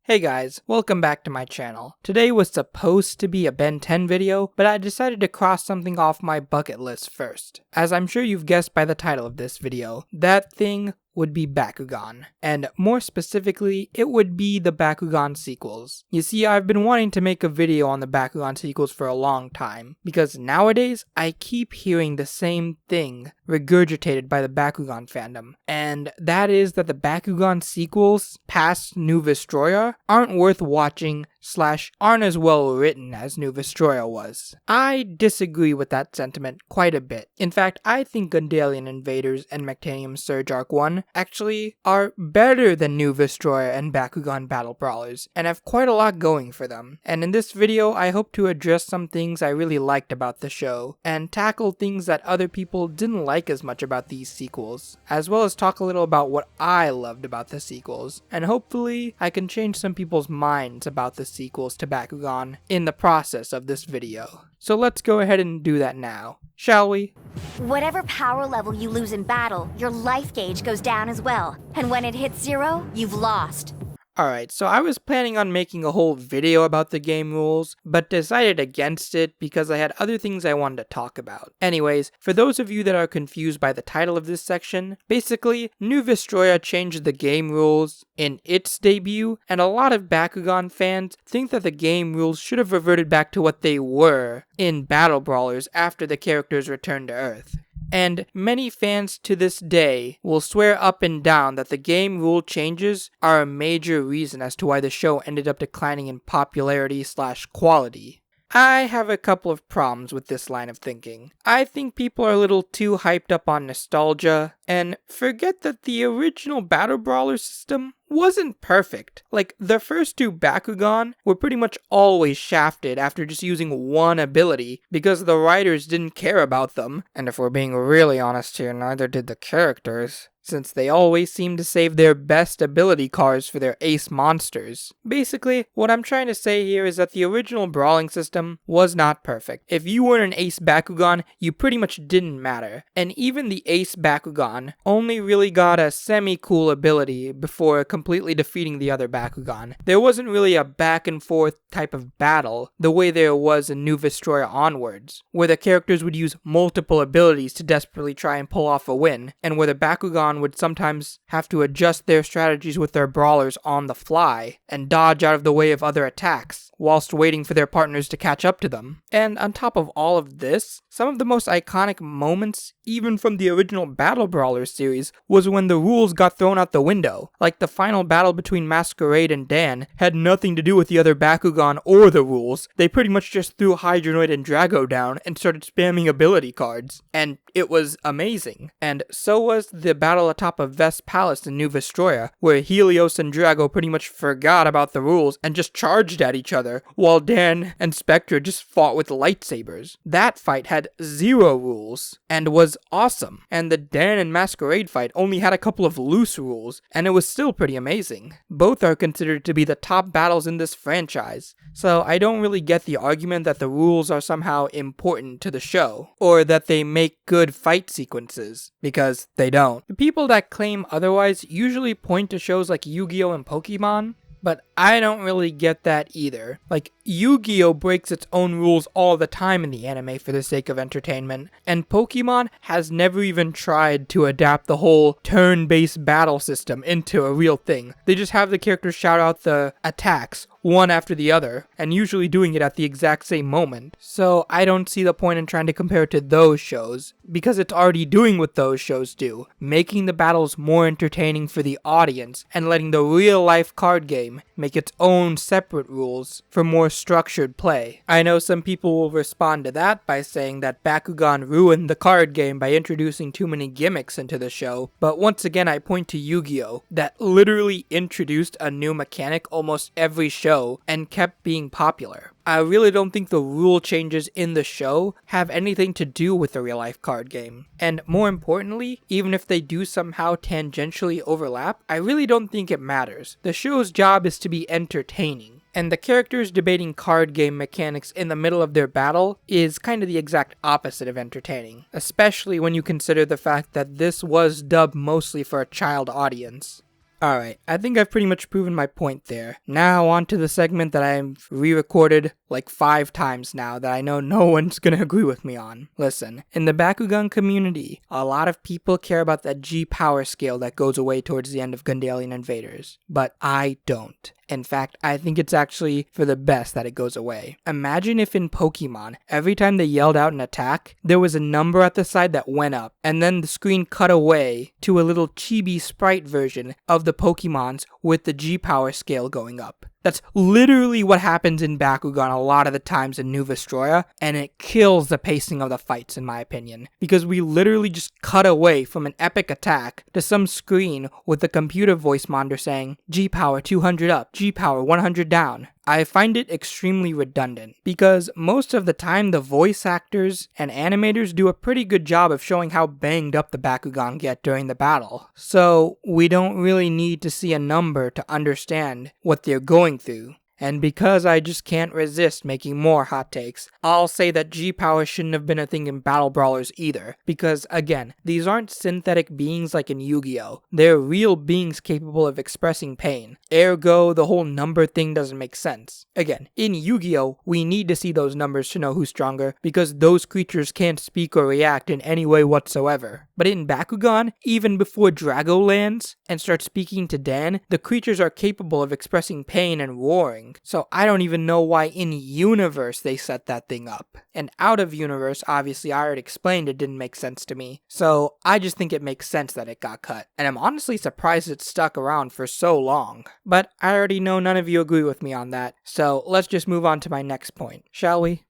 Hey guys, welcome back to my channel. Today was supposed to be a Ben 10 video, but I decided to cross something off my bucket list first. As I'm sure you've guessed by the title of this video, that thing would be Bakugan, and more specifically, it would be the Bakugan sequels. You see, I've been wanting to make a video on the Bakugan sequels for a long time, because nowadays, I keep hearing the same thing regurgitated by the Bakugan fandom, and that is that the Bakugan sequels, past New Vestroya, aren't worth watching / aren't as well written as New Vestroya was. I disagree with that sentiment quite a bit. In fact, I think Gundalian Invaders and Mectanium Surge Arc 1 actually are better than New Vestroya and Bakugan Battle Brawlers, and have quite a lot going for them. And in this video, I hope to address some things I really liked about the show, and tackle things that other people didn't like as much about these sequels, as well as talk a little about what I loved about the sequels, and hopefully I can change some people's minds about the sequels to Bakugan in the process of this video. So let's go ahead and do that now, shall we? Whatever power level you lose in battle, your life gauge goes down as well. And when it hits 0, you've lost. Alright, so I was planning on making a whole video about the game rules, but decided against it because I had other things I wanted to talk about. Anyways, for those of you that are confused by the title of this section, basically, New Vestroya changed the game rules in its debut, and a lot of Bakugan fans think that the game rules should have reverted back to what they were in Battle Brawlers after the characters returned to Earth. And many fans to this day will swear up and down that the game rule changes are a major reason as to why the show ended up declining in popularity / quality. I have a couple of problems with this line of thinking. I think people are a little too hyped up on nostalgia, and forget that the original Battle Brawler system wasn't perfect. Like, the first two Bakugan were pretty much always shafted after just using one ability, because the writers didn't care about them, and if we're being really honest here, neither did the characters, since they always seem to save their best ability cards for their ace monsters. Basically, what I'm trying to say here is that the original brawling system was not perfect. If you weren't an ace Bakugan, you pretty much didn't matter, and even the ace Bakugan only really got a semi-cool ability before completely defeating the other Bakugan. There wasn't really a back and forth type of battle the way there was in New Vestroya onwards, where the characters would use multiple abilities to desperately try and pull off a win, and where the Bakugan would sometimes have to adjust their strategies with their brawlers on the fly, and dodge out of the way of other attacks, whilst waiting for their partners to catch up to them. And on top of all of this, some of the most iconic moments, even from the original Battle Brawlers series, was when the rules got thrown out the window. Like the final battle between Masquerade and Dan had nothing to do with the other Bakugan or the rules. They pretty much just threw Hydronoid and Drago down and started spamming ability cards. And it was amazing. And so was the battle atop of Vest Palace in New Vestroya, where Helios and Drago pretty much forgot about the rules and just charged at each other, while Dan and Spectre just fought with lightsabers. That fight had 0 rules, and was awesome. And the Dan and Masquerade fight only had a couple of loose rules, and it was still pretty amazing. Both are considered to be the top battles in this franchise, so I don't really get the argument that the rules are somehow important to the show, or that they make good fight sequences, because they don't. The people that claim otherwise usually point to shows like Yu-Gi-Oh! And Pokemon, but I don't really get that either. Like, Yu-Gi-Oh! Breaks its own rules all the time in the anime for the sake of entertainment, and Pokemon has never even tried to adapt the whole turn-based battle system into a real thing. They just have the characters shout out the attacks one after the other, and usually doing it at the exact same moment. So I don't see the point in trying to compare it to those shows, because it's already doing what those shows do, making the battles more entertaining for the audience, and letting the real-life card game make its own separate rules for more structured play. I know some people will respond to that by saying that Bakugan ruined the card game by introducing too many gimmicks into the show, but once again I point to Yu-Gi-Oh! That literally introduced a new mechanic almost every show and kept being popular. I really don't think the rule changes in the show have anything to do with the real-life card game. And more importantly, even if they do somehow tangentially overlap, I really don't think it matters. The show's job is to be entertaining. And the characters debating card game mechanics in the middle of their battle is kind of the exact opposite of entertaining, especially when you consider the fact that this was dubbed mostly for a child audience. Alright, I think I've pretty much proven my point there. Now on to the segment that I've re-recorded like 5 times now that I know no one's gonna agree with me on. Listen, in the Bakugan community, a lot of people care about that G power scale that goes away towards the end of Gundalian Invaders, but I don't. In fact, I think it's actually for the best that it goes away. Imagine if in Pokemon, every time they yelled out an attack, there was a number at the side that went up, and then the screen cut away to a little chibi sprite version of the Pokemons with the G power scale going up. That's literally what happens in Bakugan a lot of the times in New Vestroya, and it kills the pacing of the fights in my opinion, because we literally just cut away from an epic attack to some screen with the computer voice monitor saying, G power 200 up, G power 100 down. I find it extremely redundant, because most of the time the voice actors and animators do a pretty good job of showing how banged up the Bakugan get during the battle, so we don't really need to see a number to understand what they're going through. And because I just can't resist making more hot takes, I'll say that G-Power shouldn't have been a thing in Battle Brawlers either, because again, these aren't synthetic beings like in Yu-Gi-Oh! They're real beings capable of expressing pain. Ergo, the whole number thing doesn't make sense. Again, in Yu-Gi-Oh! We need to see those numbers to know who's stronger, because those creatures can't speak or react in any way whatsoever. But in Bakugan, even before Drago lands and starts speaking to Dan, the creatures are capable of expressing pain and roaring. So I don't even know why in universe they set that thing up. And out of universe, obviously I already explained it didn't make sense to me. So I just think it makes sense that it got cut. And I'm honestly surprised it stuck around for so long. But I already know none of you agree with me on that. So let's just move on to my next point, shall we?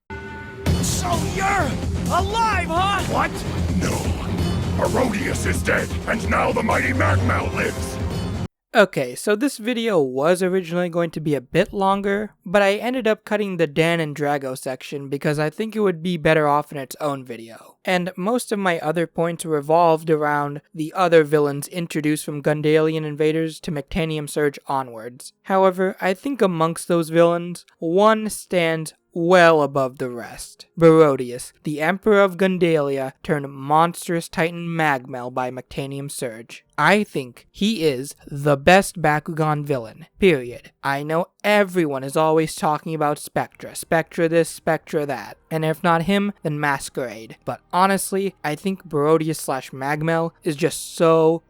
So you're alive, huh? What? No. Herodias is dead, and now the mighty Magmal lives. Okay, so this video was originally going to be a bit longer, but I ended up cutting the Dan and Drago section because I think it would be better off in its own video. And most of my other points revolved around the other villains introduced from Gundalian Invaders to Mectanium Surge onwards. However, I think amongst those villains, one stands well above the rest. Barodius, the Emperor of Gundalia turned monstrous Titan Magmel by Mectanium Surge. I think he is the best Bakugan villain, period. I know everyone is always talking about Spectra, Spectra this, Spectra that, and if not him, then Masquerade. But honestly, I think Barodius/Magmel is just so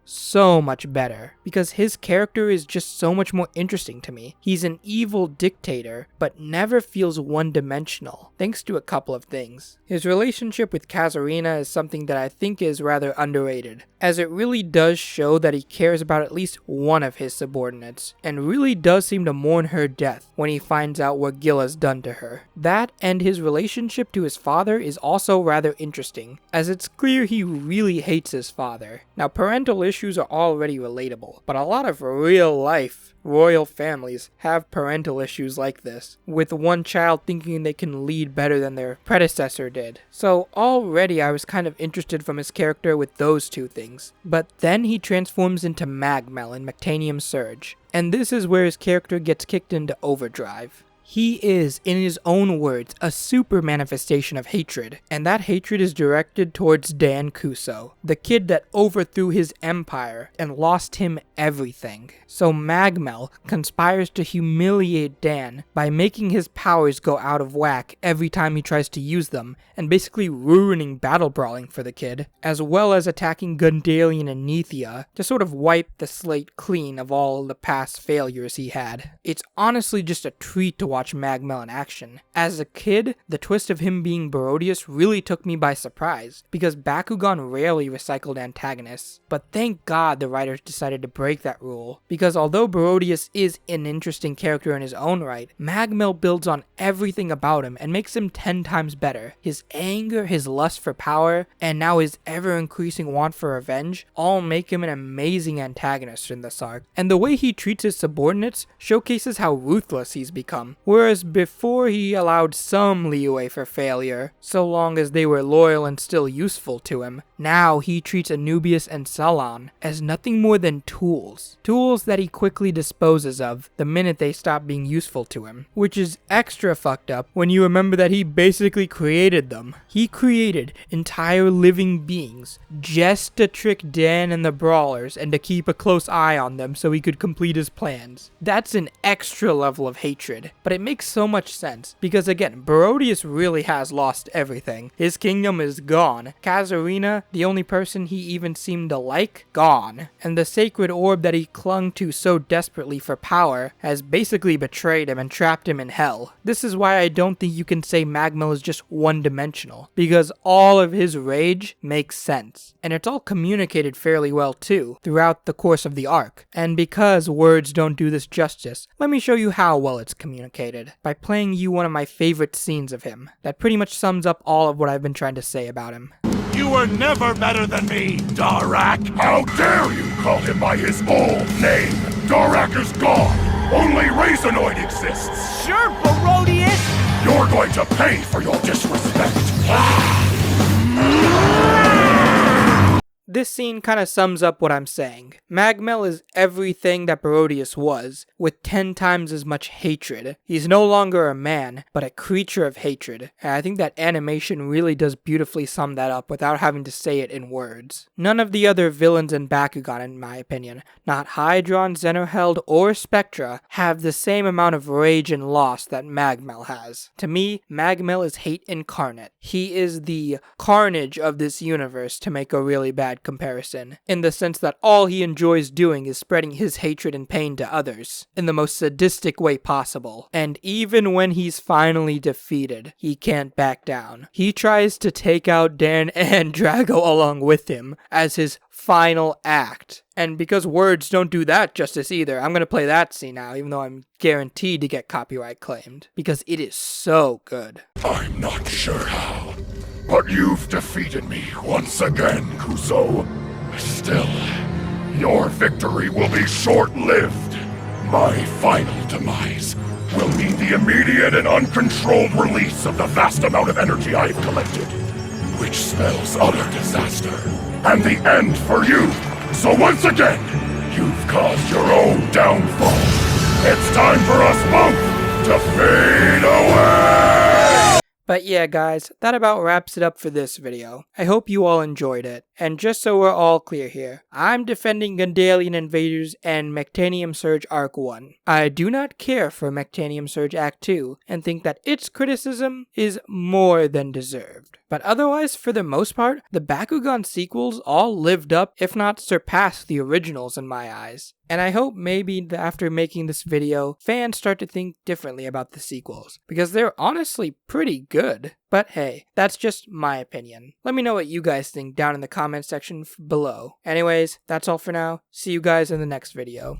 much better, because his character is just so much more interesting to me. He's an evil dictator, but never feels one-dimensional, thanks to a couple of things. His relationship with Kazarina is something that I think is rather underrated, as it really does show that he cares about at least one of his subordinates, and really does seem to mourn her death when he finds out what Gil has done to her. That and his relationship to his father is also rather interesting, as it's clear he really hates his father. Now, parental issues are already relatable, but a lot of real life royal families have parental issues like this, with one child thinking they can lead better than their predecessor did. So already I was kind of interested from his character with those two things. But then he transforms into Magmel in Mectanium Surge, and this is where his character gets kicked into overdrive. He is, in his own words, a super manifestation of hatred, and that hatred is directed towards Dan Kuso, the kid that overthrew his empire and lost him everything. So Magmel conspires to humiliate Dan by making his powers go out of whack every time he tries to use them, and basically ruining battle brawling for the kid, as well as attacking Gundalian and Nethia to sort of wipe the slate clean of all the past failures he had. It's honestly just a treat to watch Magmel in action. As a kid, the twist of him being Barodius really took me by surprise, because Bakugan rarely recycled antagonists. But thank God the writers decided to break that rule, because although Barodius is an interesting character in his own right, Magmel builds on everything about him and makes him 10 times better. His anger, his lust for power, and now his ever-increasing want for revenge all make him an amazing antagonist in this arc. And the way he treats his subordinates showcases how ruthless he's become. Whereas before he allowed some leeway for failure, so long as they were loyal and still useful to him, now he treats Anubius and Salon as nothing more than tools. Tools that he quickly disposes of the minute they stop being useful to him. Which is extra fucked up when you remember that he basically created them. He created entire living beings just to trick Dan and the Brawlers and to keep a close eye on them so he could complete his plans. That's an extra level of hatred, but it makes so much sense because again, Barodius really has lost everything. His kingdom is gone. Kazarina, the only person he even seemed to like, gone. And the sacred orb that he clung to so desperately for power has basically betrayed him and trapped him in hell. This is why I don't think you can say Magmel is just one-dimensional, because all of his rage makes sense. And it's all communicated fairly well too, throughout the course of the arc. And because words don't do this justice, let me show you how well it's communicated, by playing you one of my favorite scenes of him, that pretty much sums up all of what I've been trying to say about him. You were never better than me, Darak! How dare you call him by his old name? Darak is gone. Only Razanoid exists. Sure, Barodius! You're going to pay for your disrespect. This scene kind of sums up what I'm saying. Magmel is everything that Barodius was, with 10 times as much hatred. He's no longer a man, but a creature of hatred, and I think that animation really does beautifully sum that up without having to say it in words. None of the other villains in Bakugan, in my opinion, not Hydron, Zenorheld, or Spectra, have the same amount of rage and loss that Magmel has. To me, Magmel is hate incarnate. He is the carnage of this universe, to make a really bad comparison, in the sense that all he enjoys doing is spreading his hatred and pain to others, in the most sadistic way possible. And even when he's finally defeated, he can't back down. He tries to take out Dan and Drago along with him as his final act. And because words don't do that justice either, I'm gonna play that scene now, even though I'm guaranteed to get copyright claimed, because it is so good. I'm not sure how, but you've defeated me once again, Kuso. Still, your victory will be short-lived. My final demise will mean the immediate and uncontrolled release of the vast amount of energy I've collected, which spells utter disaster, and the end for you. So once again, you've caused your own downfall. It's time for us both to fade away! But yeah guys, that about wraps it up for this video. I hope you all enjoyed it. And just so we're all clear here, I'm defending Gundalian Invaders and Mectanium Surge Arc 1. I do not care for Mectanium Surge Act 2, and think that its criticism is more than deserved. But otherwise, for the most part, the Bakugan sequels all lived up, if not surpassed the originals in my eyes. And I hope maybe after making this video, fans start to think differently about the sequels, because they're honestly pretty good. But hey, that's just my opinion. Let me know what you guys think down in the comment section below. Anyways, that's all for now. See you guys in the next video.